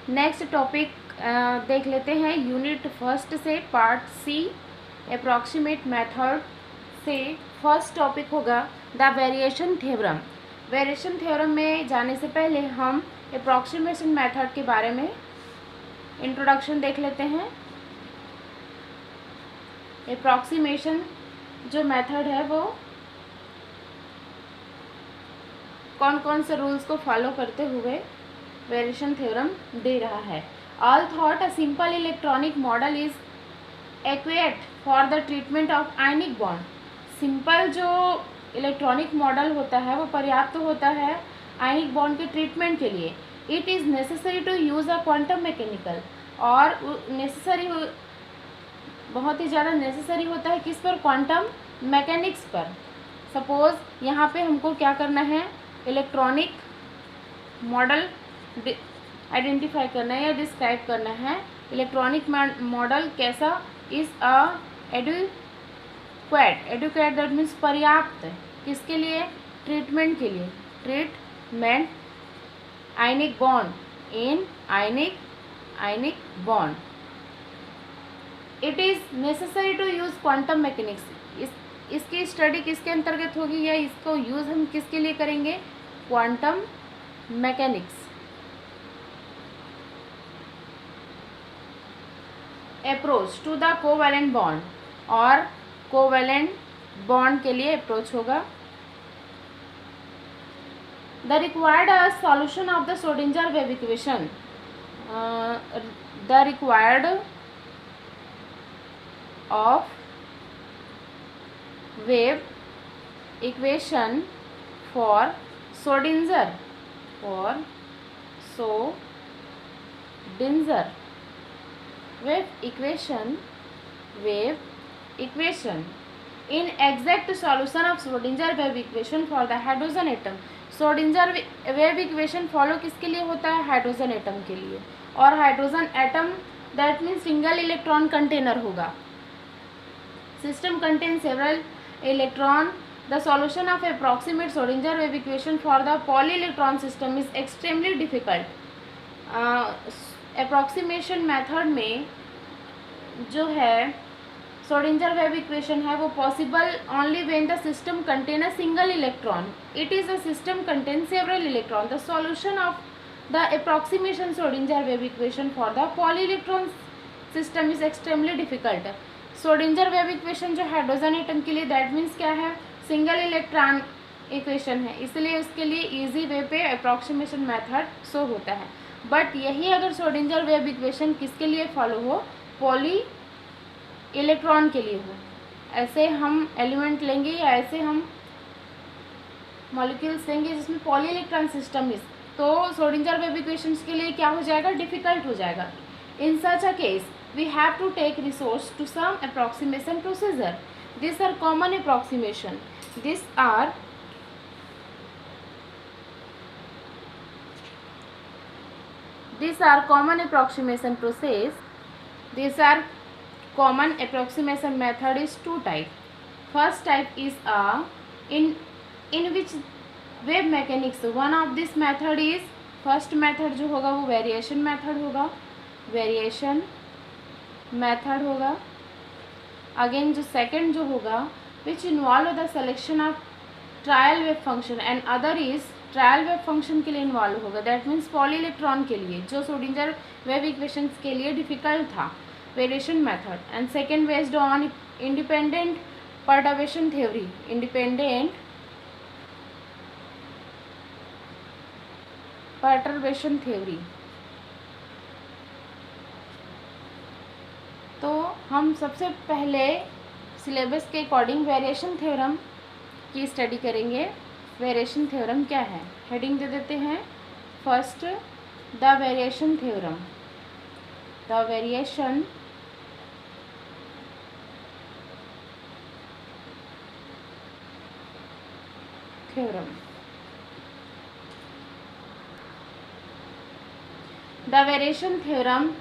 Next topic देख लेते हैं यूनिट फर्स्ट से पार्ट सी अप्रॉक्सीमेट मेथड से। फर्स्ट टॉपिक होगा the variation theorem. Variation theorem में जाने से पहले हम अप्रॉक्सीमेशन मेथड के बारे में इंट्रोडक्शन देख लेते हैं। अप्रॉक्सीमेशन जो मेथड है वो कौन कौन से रूल्स को फॉलो करते हुए वेरिएशन थ्योरम दे रहा है। All thought a simple electronic model is adequate for the treatment of ionic bond. Simple जो इलेक्ट्रॉनिक मॉडल होता है वो पर्याप्त होता है आयनिक बॉन्ड के ट्रीटमेंट के लिए। It is necessary to use a quantum mechanical, और नेसेसरी बहुत ही ज़्यादा नेसेसरी होता है किस पर, क्वांटम मैकेनिक्स पर। सपोज़ यहाँ पे हमको क्या करना है, इलेक्ट्रॉनिक मॉडल आइडेंटिफाई करना है या डिस्क्राइब करना है। इलेक्ट्रॉनिक मॉडल कैसा, is a adequate that means पर्याप्त, किसके लिए, ट्रीटमेंट के लिए। Treatment ionic bond in ionic bond. It is necessary to use quantum mechanics. इसकी स्टडी किसके अंतर्गत होगी या इसको यूज़ हम किसके लिए करेंगे, quantum mechanics. Approach to the covalent bond, और कोवैलेंट बॉन्ड के लिए अप्रोच होगा। The required solution of the Schrodinger wave equation. The required of wave equation for Schrodinger wave equation in exact solution of Schrodinger wave equation for the hydrogen atom। Schrodinger wave equation follow किसके लिए होता है, hydrogen atom के लिए। और hydrogen atom that means single electron container होगा। System contains several electron. The solution of approximate Schrodinger wave equation for the poly-electron system is extremely difficult. Approximation method में जो है Schrodinger wave equation है वो possible only when the system contain a single electron. It is a system contains several electron. The solution of the approximation Schrodinger wave equation for the poly-electron system is extremely difficult. Schrodinger wave equation जो hydrogen atom के लिए that means क्या है, single electron equation है, इसलिए उसके लिए easy way पे अप्रॉक्सीमेशन मेथड शो होता है। बट यही अगर श्रोडिंगर वेव इक्वेशन किसके लिए फॉलो हो, पॉली इलेक्ट्रॉन के लिए हो, ऐसे हम एलिमेंट लेंगे या ऐसे हम मॉलिक्यूल्स लेंगे जिसमें पॉली इलेक्ट्रॉन सिस्टम इज, तो श्रोडिंगर वेव इक्वेशन के लिए क्या हो जाएगा, डिफिकल्ट हो जाएगा। In such a case we have to take resource to some approximation procedure. These are common approximation. These are common approximation process. These are common approximation method is two type. First type is in which wave mechanics. One of this method is, first method जो होगा वो variation method होगा, variation method होगा। Again जो second जो होगा which involve the selection of trial wave function and other is trial wave function के लिए इन्वॉल्व होगा, दैट मीन्स पॉली इलेक्ट्रॉन के लिए जो श्रोडिंगर वेव इक्वेशंस के लिए डिफिकल्ट था, variation method. And second based on independent perturbation theory, independent perturbation theory. तो हम सबसे पहले सिलेबस के अकॉर्डिंग वेरिएशन थ्योरम की स्टडी करेंगे। वेरिएशन थ्योरम क्या है, हेडिंग दे देते हैं first, the variation theorem. The variation theorem. The variation theorem,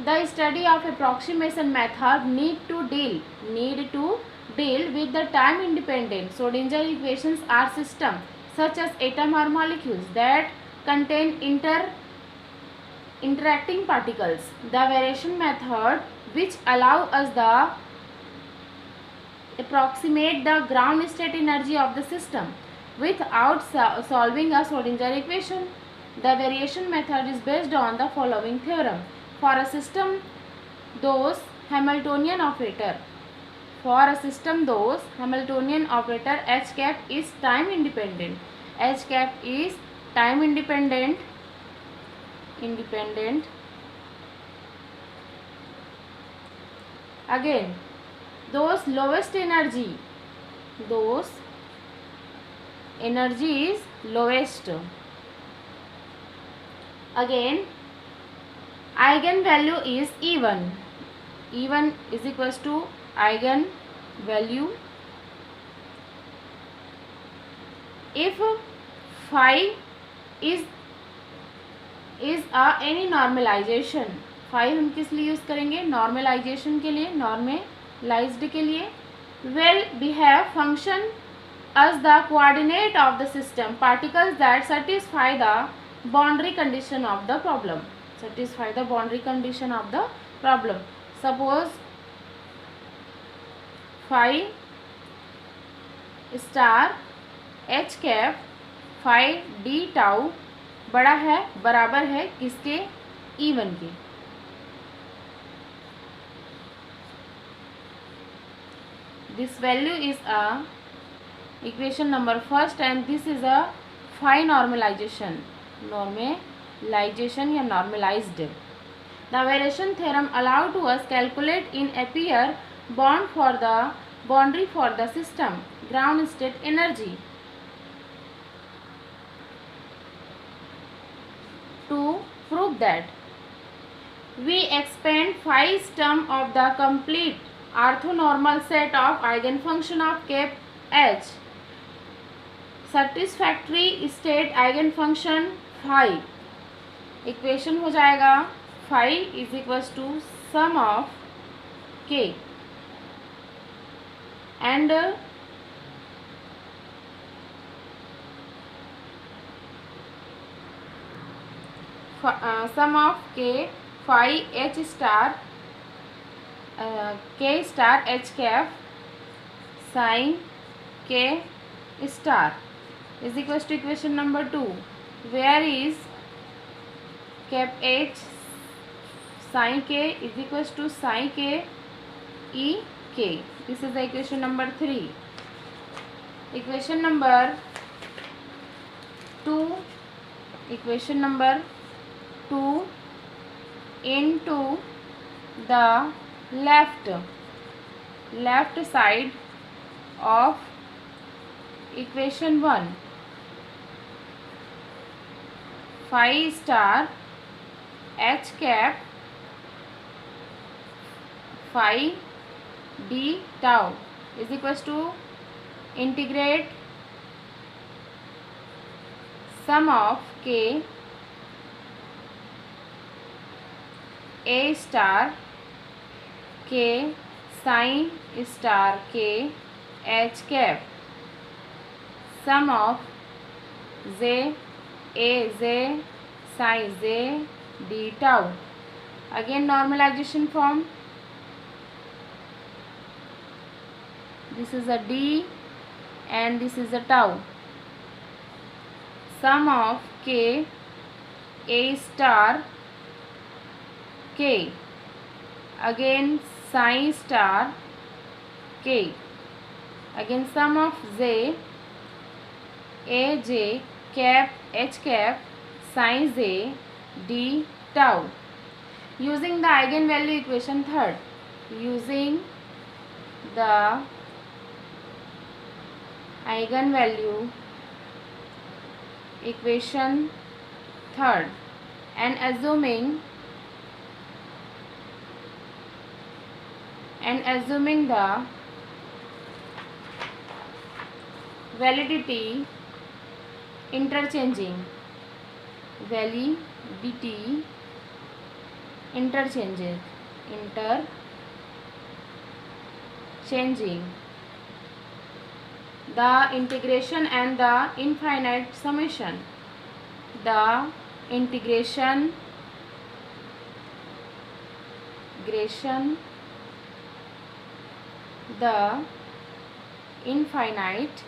the study of approximation method need to deal with the time independent Schrodinger equations are system such as atom or molecules that contain interacting particles. The variation method which allow us the approximate the ground state energy of the system without solving a Schrodinger equation. The variation method is based on the following theorem. For a system, those Hamiltonian operator. For a system, those Hamiltonian operator H cap is time independent. H cap is time independent. Again, those lowest energy. Those energy is lowest. Again, eigenvalue is E1. E1 is equals to eigenvalue. If phi is any normalization, phi हम किस लिए use करेंगे? Normalisation के लिए, normalised के लिए. will behave function as the coordinate of the system particles that satisfy the boundary condition of the problem. Suppose phi star h cap phi d tau बड़ा है, बराबर है किसके? E1 के. This value is a equation number first and this is a phi normalization या normalized. The variation theorem allow to us calculate in Ampere boundary for the system ground state energy. To prove that, we expand phi term of the complete orthonormal set of eigenfunction of cap H. Satisfactory state eigenfunction phi. Equation हो जाएगा phi is equals to sum of k and sum of k phi h star k star h cap sin k star is equals to equation number 2, where is cap h sin k is equals to sin k e k. This is the equation number 3. Equation number 2 into the left side of equation 1, phi star h cap phi d tau is equals to integrate sum of k a star k sin star k h cap sum of j a j sin j d tau. Again normalization form. This is a d and this is a tau. Sum of k a star k, again sin star k, again sum of j a j cap h cap sin j d tau. Using the eigenvalue equation third, using the eigenvalue equation third and assuming the validity interchanging the integration and the infinite summation. The integration the infinite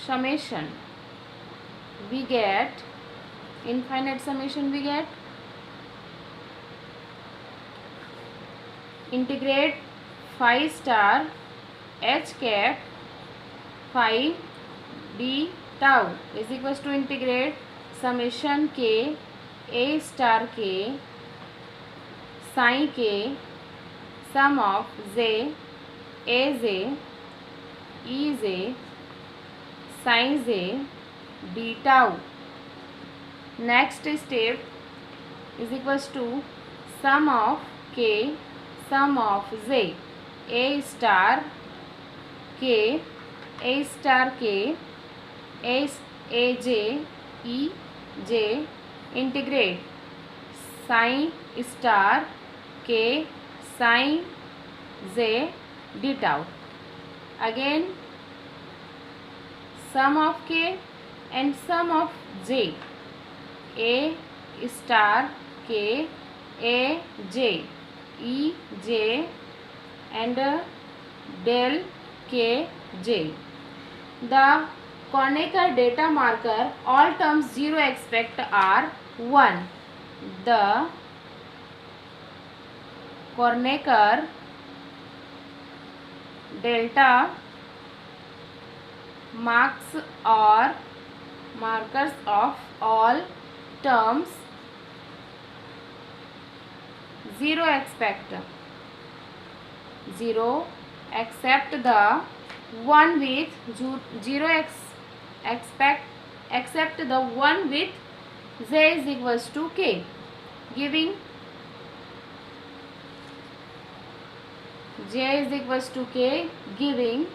summation we get integrate phi star h cap phi d tau is equals to integrate summation k a star k psi k sum of j a j e j psi j d tau. Next step is equals to sum of k sum of j a star k a star k a j e j integrate psi star k psi j d tau. Again sum of k and sum of j a star k a j e j and del k j. The Kronecker data marker all terms 0 expect are 1. The Kronecker delta marks or markers of all terms 0 except the one with except the one with j is equals to k, giving j is equals to k, giving